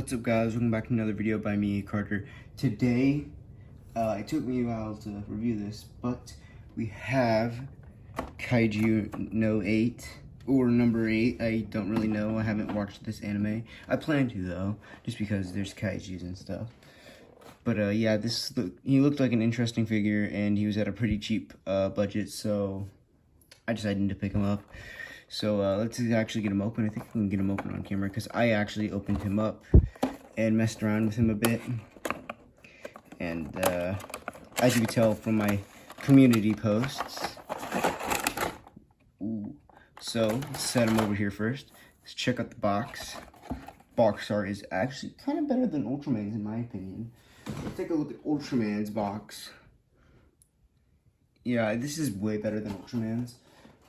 What's up, guys? Welcome back to another video by me, Carter. Today, it took me a while to review this, but we have Kaiju No 8, or number 8. I don't really know. I haven't watched this anime. I plan to, though, just because there's Kaijus and stuff. But yeah, he looked like an interesting figure, and he was at a pretty cheap budget, so I decided to pick him up. So let's actually get him open. I think we can get him open on camera because I actually opened him up and messed around with him a bit. And as you can tell from my community posts. So let's set him over here first. Let's check out the box. Box art is actually kind of better than Ultraman's in my opinion. Let's take a look at Ultraman's box. Yeah, this is way better than Ultraman's.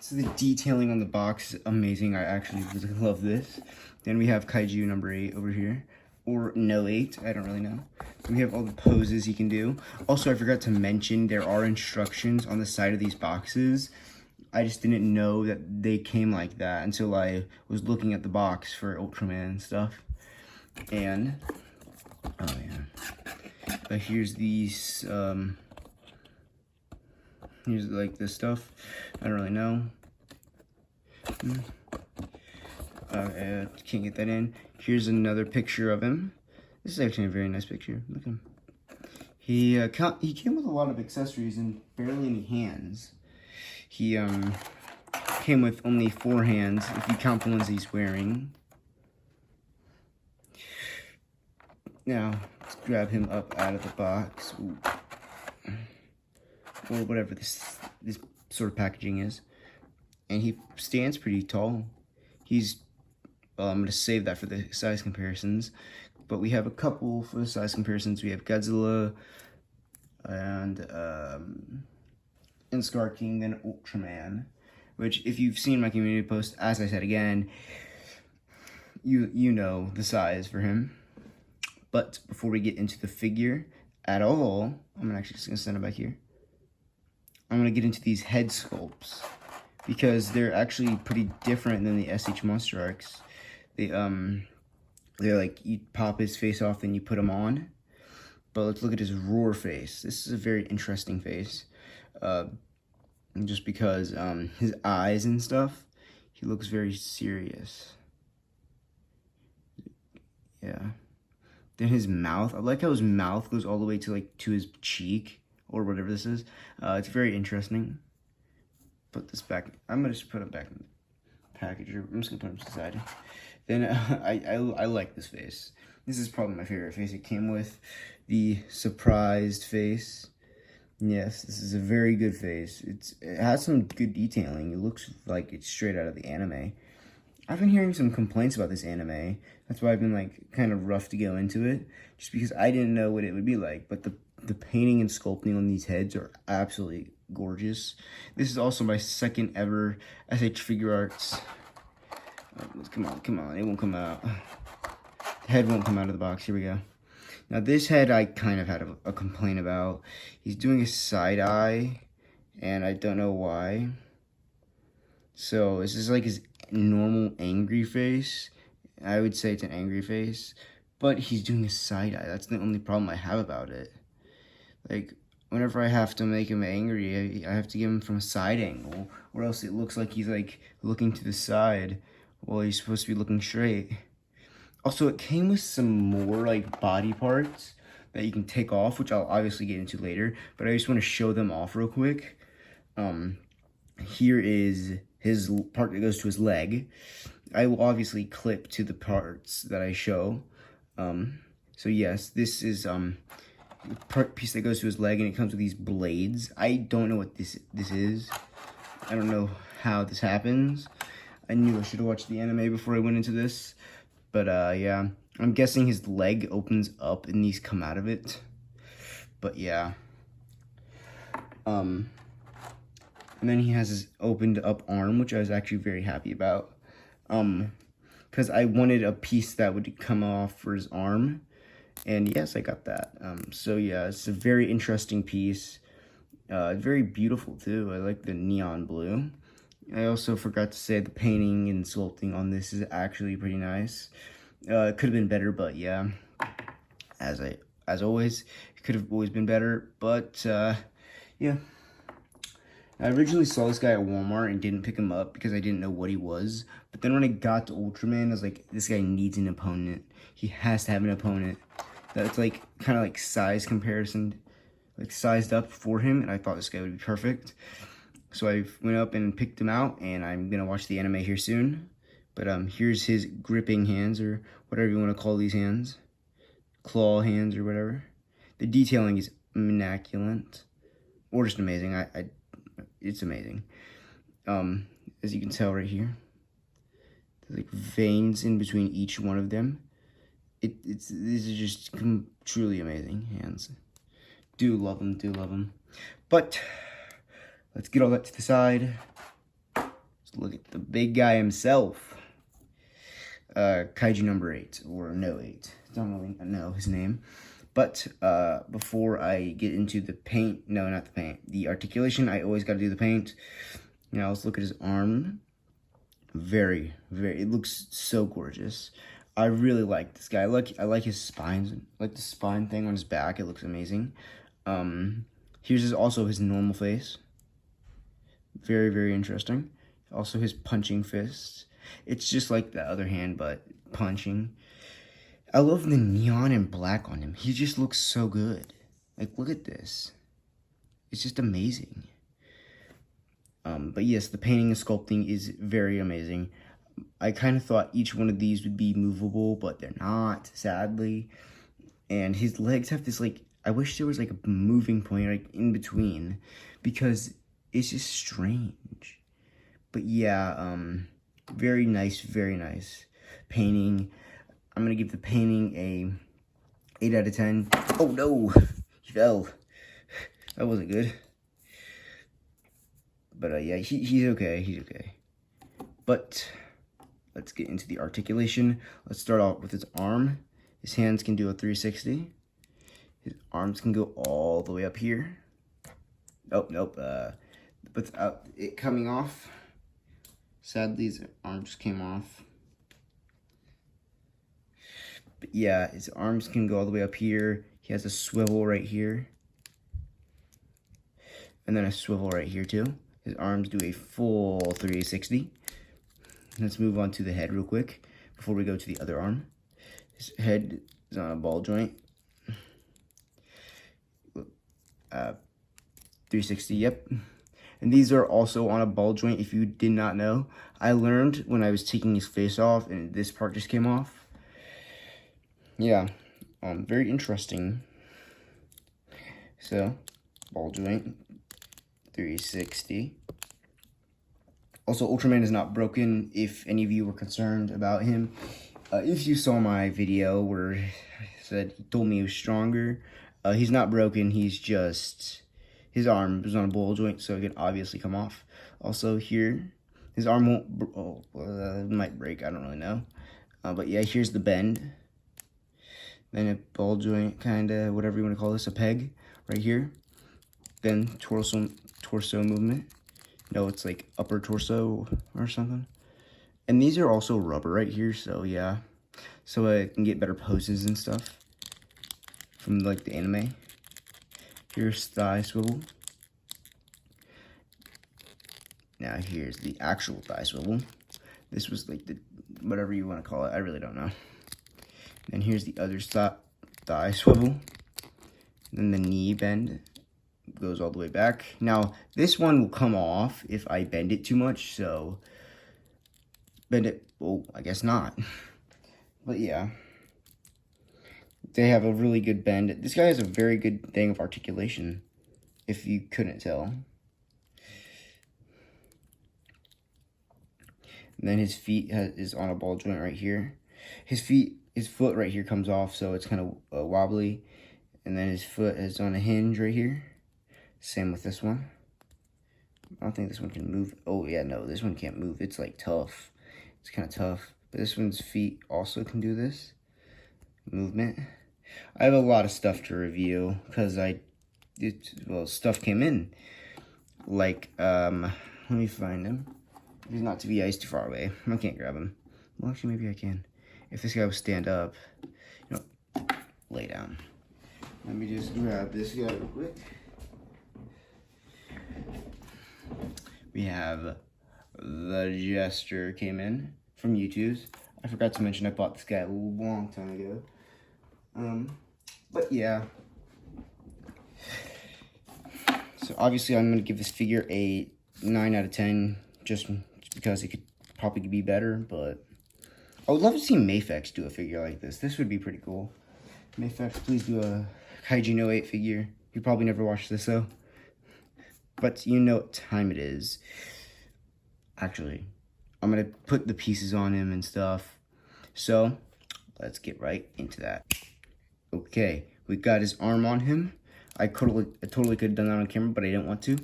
So the detailing on the box is amazing. I actually really love this. Then we have Kaiju number 8 over here. Or No 8, I don't really know. We have all the poses he can do. Also, I forgot to mention there are instructions on the side of these boxes. I just didn't know that they came like that until I was looking at the box for Ultraman and stuff. And, oh yeah. But here's these, here's like this stuff. I don't really know. Can't get that in. Here's another picture of him. This is actually a very nice picture. Look at him. He came with a lot of accessories and barely any hands. He came with only 4 hands if you count the ones he's wearing. Now let's grab him up out of the box. Ooh. Or whatever this sort of packaging is. And he stands pretty tall. I'm going to save that for the size comparisons. But we have a couple for the size comparisons. We have Godzilla and Scar King, then Ultraman. Which, if you've seen my community post, as I said again, you know the size for him. But before we get into the figure at all, I'm actually just going to stand it back here. I'm going to get into these head sculpts because they're actually pretty different than the SH Monster Arcs. They're like, you pop his face off, then you put him on. But let's look at his roar face. This is a very interesting face. Just because his eyes and stuff, he looks very serious. Yeah. Then his mouth, I like how his mouth goes all the way to his cheek. Or whatever this is. It's very interesting. Put this back. I'm going to just put it back in the package. I'm just going to put him to the side. Then I like this face. This is probably my favorite face. It came with the surprised face. Yes, this is a very good face. It has some good detailing. It looks like it's straight out of the anime. I've been hearing some complaints about this anime. That's why I've been kind of rough to go into it. Just because I didn't know what it would be like. But the painting and sculpting on these heads are absolutely gorgeous. This is also my second ever SH Figurearts. Come on, it won't come out. The head won't come out of the box. Here we go. Now this head I kind of had a complaint about. He's doing a side eye, and I don't know why. So this is like his normal angry face. I would say it's an angry face, but he's doing a side eye. That's the only problem I have about it. Like, whenever I have to make him angry, I have to give him from a side angle, or else it looks like he's, looking to the side while he's supposed to be looking straight. Also, it came with some more, body parts that you can take off, which I'll obviously get into later, but I just want to show them off real quick. Here is his part that goes to his leg. I will obviously clip to the parts that I show. So yes, this is, piece that goes to his leg, and it comes with these blades. I don't know what this is. I don't know how this happens. I knew I should have watched the anime before I went into this. But yeah, I'm guessing his leg opens up and these come out of it. But yeah. And then he has his opened up arm, which I was actually very happy about. Because I wanted a piece that would come off for his arm. And yes, I got that. So yeah, it's a very interesting piece. Very beautiful too. I like the neon blue. I also forgot to say the painting and sculpting on this is actually pretty nice. It could have been better, but yeah, as always, it could have always been better. But yeah, I originally saw this guy at Walmart and didn't pick him up because I didn't know what he was. But then when I got to Ultraman, I was like, this guy needs an opponent. He has to have an opponent that's like kind of like size comparison, like sized up for him. And I thought this guy would be perfect. So I went up and picked him out, and I'm gonna watch the anime here soon. But here's his gripping hands, or whatever you want to call these hands, claw hands or whatever. The detailing is immaculate, or just amazing. It's amazing. As you can tell right here, there's like veins in between each one of them. These are just truly amazing hands. Do love them, do love them. But let's get all that to the side. Let's look at the big guy himself. Kaiju number 8, or no 8. Don't really know his name. But before I get into the paint, no, not the paint, the articulation, I always got to do the paint. Now let's look at his arm. Very, it looks so gorgeous. I really like this guy. I like his spines, like the spine thing on his back. It looks amazing. Here's also his normal face. Very, very interesting. Also his punching fists. It's just like the other hand, but punching. I love the neon and black on him. He just looks so good. Like, look at this. It's just amazing. But yes, the painting and sculpting is very amazing. I kind of thought each one of these would be movable, but they're not, sadly. And his legs have this, like, I wish there was, like, a moving point, like, in between. Because it's just strange. But yeah, very nice painting. I'm going to give the painting a 8 out of 10. Oh, no. He fell. That wasn't good. But, yeah, he's okay. He's okay. But let's get into the articulation. Let's start off with his arm. His hands can do a 360. His arms can go all the way up here. Oh, nope. Without it coming off. Sadly, his arm just came off. But yeah, his arms can go all the way up here. He has a swivel right here. And then a swivel right here too. His arms do a full 360. Let's move on to the head real quick before we go to the other arm. His head is on a ball joint. 360, yep. And these are also on a ball joint, if you did not know. I learned when I was taking his face off and this part just came off. Yeah, very interesting. So, ball joint, 360. Also, Ultraman is not broken, if any of you were concerned about him. If you saw my video where he told me he was stronger, he's not broken, he's just, his arm is on a ball joint, so it can obviously come off. Also here, his arm won't, it might break, I don't really know. But yeah, here's the bend. Then a ball joint, kinda, whatever you want to call this, a peg, right here. Then torso movement. No, it's like upper torso or something. And these are also rubber right here, so yeah. So I can get better poses and stuff from like the anime. Here's thigh swivel. Now here's the actual thigh swivel. This was like the, whatever you want to call it, I really don't know. And here's the other thigh swivel. Then the knee bend goes all the way back. Now, this one will come off if I bend it too much, so bend it, well, I guess not. But yeah, they have a really good bend. This guy has a very good thing of articulation, if you couldn't tell. And then his feet is on a ball joint right here. His foot right here comes off, so it's kind of wobbly. And then his foot is on a hinge right here. Same with this one. I don't think this one can move. Oh, yeah, no, this one can't move. It's, like, tough. It's kind of tough. But this one's feet also can do this movement. I have a lot of stuff to review because stuff came in. Like, let me find him. He's not to be ice too far away. I can't grab him. Well, actually, maybe I can. if this guy would stand up, lay down. Let me just grab this guy real quick. We have the Jester came in from YouTube's. I forgot to mention I bought this guy a long time ago. But yeah. So obviously I'm gonna give this figure a 9 out of 10 just because it could probably be better, but I would love to see Mayfex do a figure like this. This would be pretty cool. Mayfex, please do a Kaiju 08 figure. You probably never watched this though. But you know what time it is. Actually, I'm going to put the pieces on him and stuff. So, let's get right into that. Okay, we got his arm on him. I totally could have done that on camera, but I didn't want to.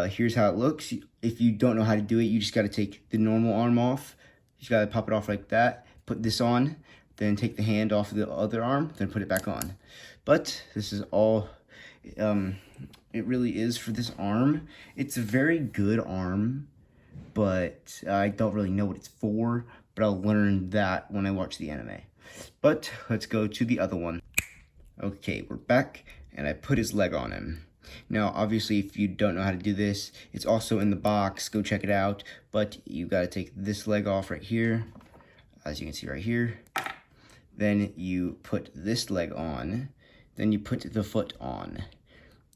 Here's how it looks. If you don't know how to do it, you just got to take the normal arm off. You just got to pop it off like that. Put this on. Then take the hand off of the other arm. Then put it back on. But this is all it really is for this arm. It's a very good arm, but I don't really know what it's for, but I'll learn that when I watch the anime. But let's go to the other one. Okay, we're back, and I put his leg on him. Now, obviously, if you don't know how to do this, it's also in the box. Go check it out, but you gotta take this leg off right here, as you can see right here. Then you put this leg on. Then you put the foot on.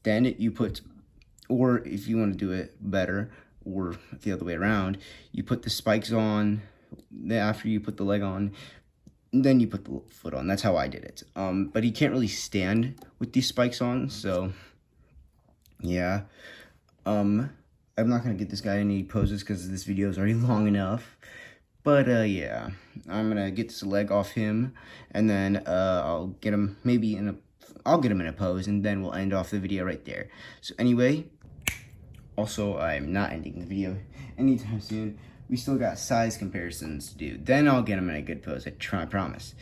Then you put, or if you want to do it better, or the other way around, you put the spikes on. Then after you put the leg on, then you put the foot on. That's how I did it. But he can't really stand with these spikes on, so yeah. I'm not gonna get this guy any poses because this video is already long enough. But yeah, I'm gonna get this leg off him, and then I'll get him maybe in a. I'll get him in a pose, and then we'll end off the video right there. So anyway, also, I'm not ending the video anytime soon. We still got size comparisons to do. Then I'll get him in a good pose, I promise.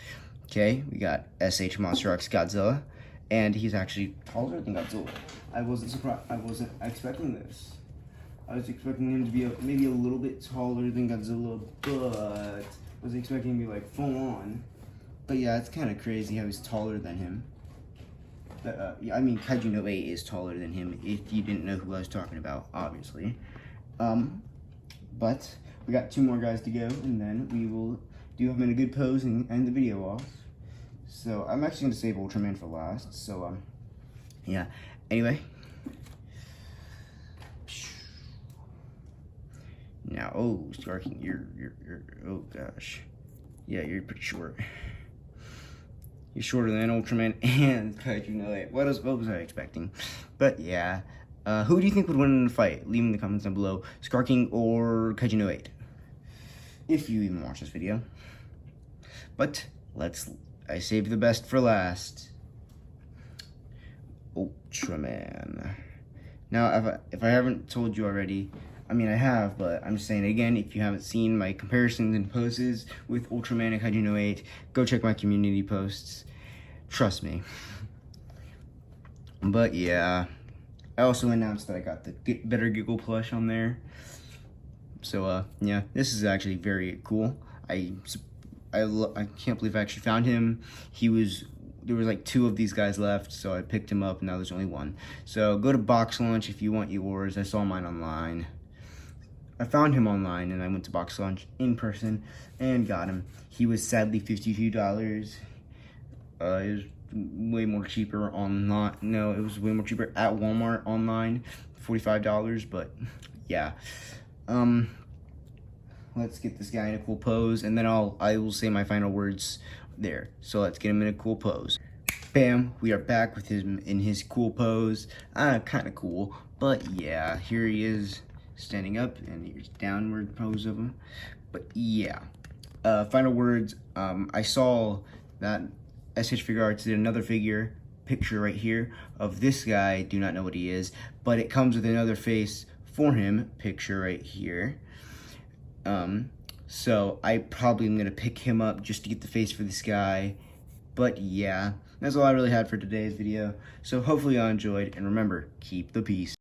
Okay, we got SH Monster X Godzilla, and he's actually taller than Godzilla. I wasn't surprised. I wasn't expecting this. I was expecting him to be maybe a little bit taller than Godzilla, but I was expecting him to be like full on. But yeah, it's kind of crazy how he's taller than him. Yeah, I mean, Kaiju 08 is taller than him, if you didn't know who I was talking about, obviously. But we got 2 more guys to go, and then we will do him in a good pose and end the video off. So, I'm actually going to save Ultraman for last, so, yeah. Anyway. Now, oh, Skarking, you're, oh gosh. Yeah, you're pretty short. You're shorter than Ultraman and Kaiju 08. What was I expecting? But yeah, who do you think would win in the fight? Leave in the comments down below. Skarking or Kaiju 08? If you even watch this video. But I saved the best for last. Ultraman. Now, if I haven't told you already, I mean, I have, but I'm just saying it again, if you haven't seen my comparisons and poses with Ultraman and Kaiju 08, go check my community posts. Trust me. But yeah, I also announced that I got the Get Better Giggle plush on there. So, yeah, this is actually very cool. I can't believe I actually found him. There was like 2 of these guys left, so I picked him up, and now there's only 1. So go to Box Lunch if you want yours. I saw mine online. I found him online, and I went to Box Lunch in person and got him. He was sadly $52. It was way more cheaper online. No, it was way more cheaper at Walmart online, $45. But yeah, let's get this guy in a cool pose, and then I will say my final words there. So let's get him in a cool pose. Bam, we are back with him in his cool pose. Kind of cool, but yeah, here he is standing up, and here's downward pose of him. But yeah, final words. I saw that SH Figurearts did another picture right here of this guy. Do not know what he is, but it comes with another face for him picture right here. So I probably am gonna pick him up just to get the face for this guy. But yeah, that's all I really had for today's video. So hopefully y'all enjoyed, and remember, keep the peace.